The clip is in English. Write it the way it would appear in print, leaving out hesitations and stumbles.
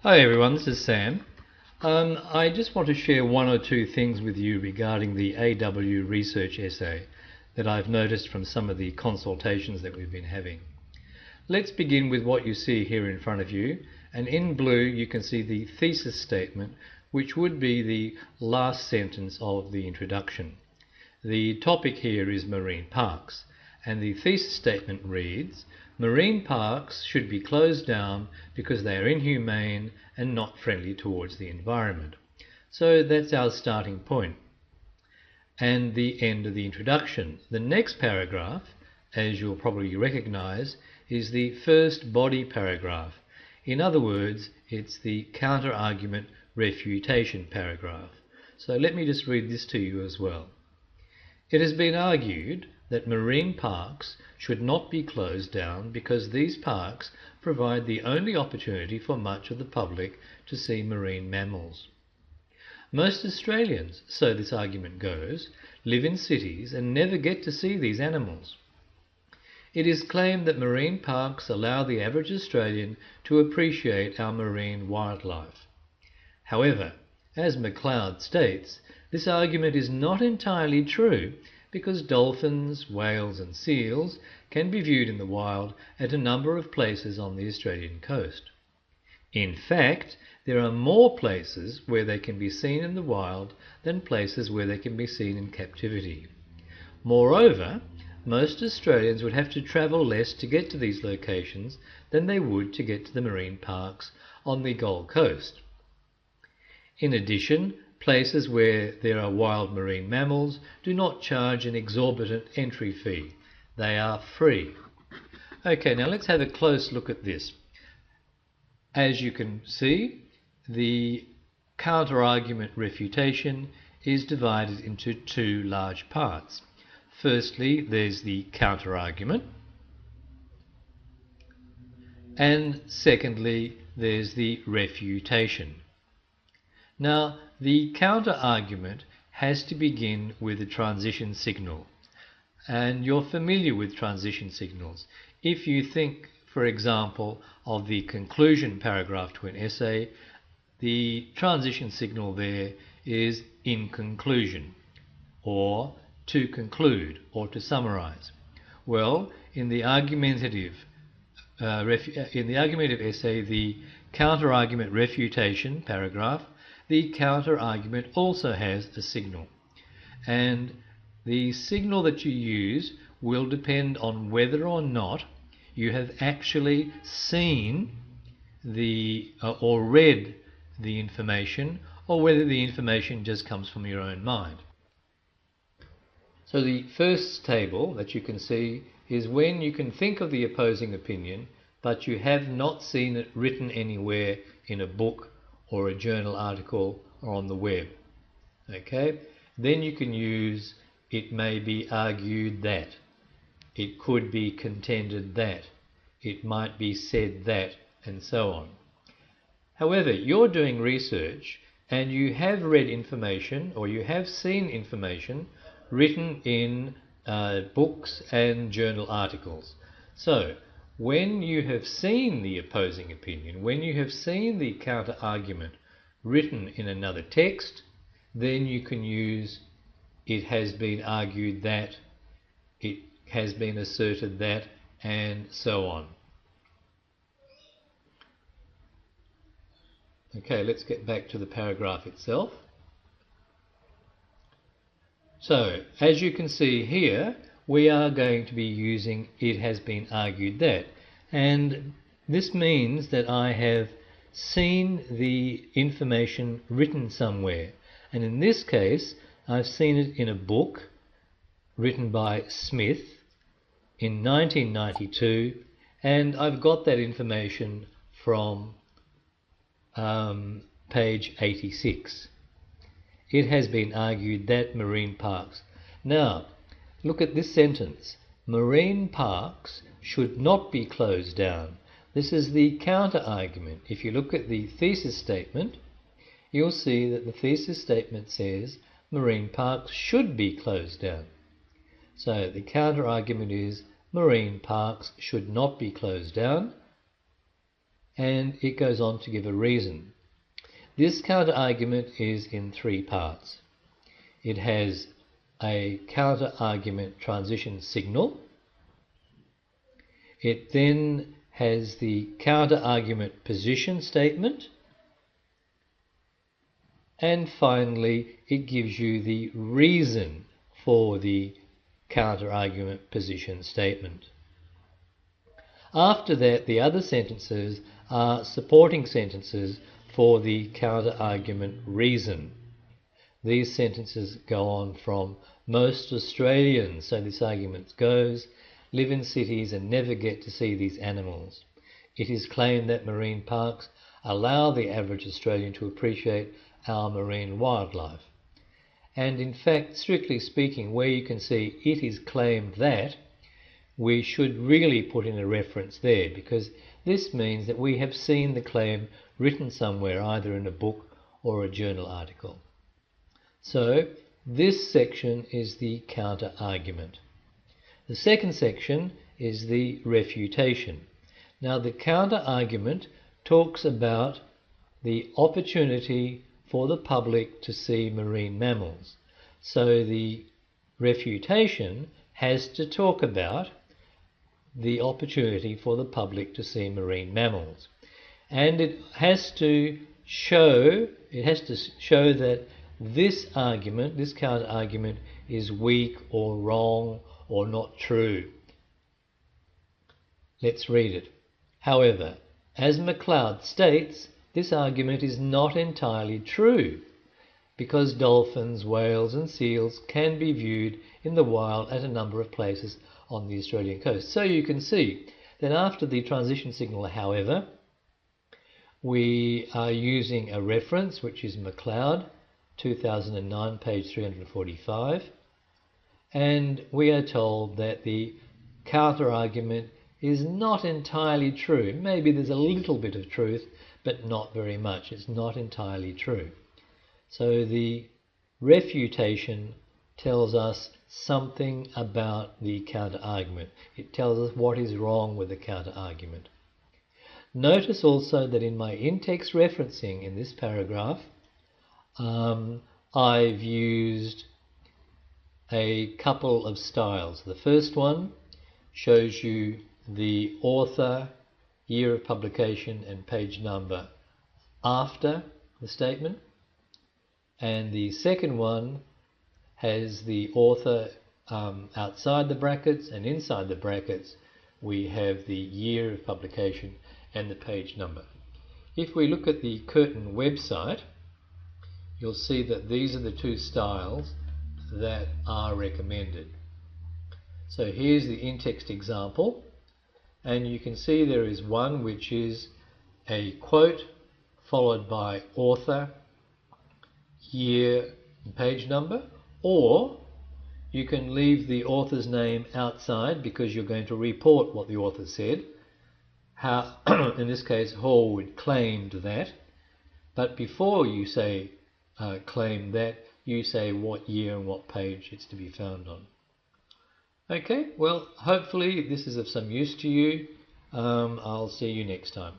Hi everyone, this is Sam. I just want to share one or two things with you regarding the AW research essay that I've noticed from some of the consultations that we've been having. Let's begin with what you see here in front of you, and in blue you can see the thesis statement, which would be the last sentence of the introduction. The topic here is marine parks, and the thesis statement reads, "Marine parks should be closed down because they are inhumane and not friendly towards the environment." So that's our starting point and the end of the introduction. The next paragraph, as you'll probably recognize, is the first body paragraph. In other words, it's the counter-argument refutation paragraph. So let me just read this to you as well. It has been argued that marine parks should not be closed down because these parks provide the only opportunity for much of the public to see marine mammals. Most Australians, so this argument goes, live in cities and never get to see these animals. It is claimed that marine parks allow the average Australian to appreciate our marine wildlife. However, as MacLeod states, this argument is not entirely true because dolphins, whales and seals can be viewed in the wild at a number of places on the Australian coast. In fact, there are more places where they can be seen in the wild than places where they can be seen in captivity. Moreover, most Australians would have to travel less to get to these locations than they would to get to the marine parks on the Gold Coast. In addition, places where there are wild marine mammals do not charge an exorbitant entry fee. They are free. Okay, now let's have a close look at this. As you can see, the counter-argument refutation is divided into two large parts. Firstly, there's the counter-argument, and secondly, there's the refutation. Now, the counter-argument has to begin with a transition signal, and you're familiar with transition signals. If you think, for example, of the conclusion paragraph to an essay, the transition signal there is "in conclusion," or "to conclude," or "to summarize." Well, in the argumentative essay, the counter-argument refutation paragraph, the counter-argument also has a signal, and the signal that you use will depend on whether or not you have actually seen or read the information, or whether the information just comes from your own mind. So the first table that you can see is when you can think of the opposing opinion, but you have not seen it written anywhere in a book or a journal article or on the web. Okay? Then you can use "it may be argued that," "it could be contended that," "it might be said that," and so on. However, you're doing research and you have read information or you have seen information written in books and journal articles. So, when you have seen the opposing opinion, when you have seen the counter-argument written in another text, then you can use "it has been argued that," "it has been asserted that," and so on. Okay, let's get back to the paragraph itself. So, as you can see here, we are going to be using "it has been argued that," and this means that I have seen the information written somewhere, and in this case I've seen it in a book written by Smith in 1992, and I've got that information from page 86. It has been argued that marine parks. Now, look at this sentence. Marine parks should not be closed down. This is the counter-argument. If you look at the thesis statement, you'll see that the thesis statement says marine parks should be closed down. So the counter-argument is marine parks should not be closed down. and it goes on to give a reason. This counter-argument is in three parts. It has a counter-argument transition signal. It then has the counter-argument position statement. And finally, it gives you the reason for the counter-argument position statement. After that, the other sentences are supporting sentences for the counter-argument reason. These sentences go on from most Australians, so this argument goes, live in cities and never get to see these animals. It is claimed that marine parks allow the average Australian to appreciate our marine wildlife. And in fact, strictly speaking, where you can see it is claimed that, we should really put in a reference there, because this means that we have seen the claim written somewhere, either in a book or a journal article. So this section is the counter-argument. The second section is the refutation. Now the counter-argument talks about the opportunity for the public to see marine mammals. So the refutation has to talk about the opportunity for the public to see marine mammals. And it has to show that this argument, this counter-argument, is weak or wrong or not true. Let's read it. However, as MacLeod states, this argument is not entirely true, because dolphins, whales and seals can be viewed in the wild at a number of places on the Australian coast. So you can see that after the transition signal, however, we are using a reference, which is MacLeod, 2009, page 345, and we are told that the counter-argument is not entirely true. Maybe there's a little bit of truth, but not very much. It's not entirely true. So the refutation tells us something about the counter-argument. It tells us what is wrong with the counter-argument. Notice also that in my in-text referencing in this paragraph, I've used a couple of styles. The first one shows you the author, year of publication and page number after the statement, and the second one has the author outside the brackets, and inside the brackets we have the year of publication and the page number. If we look at the Curtin website, you'll see that these are the two styles that are recommended. So here's the in-text example, and you can see there is one which is a quote followed by author, year and page number, or you can leave the author's name outside because you're going to report what the author said. How, in this case, Horwood claimed that, but before you say claim that, you say what year and what page it's to be found on. Okay, well, hopefully this is of some use to you. I'll see you next time.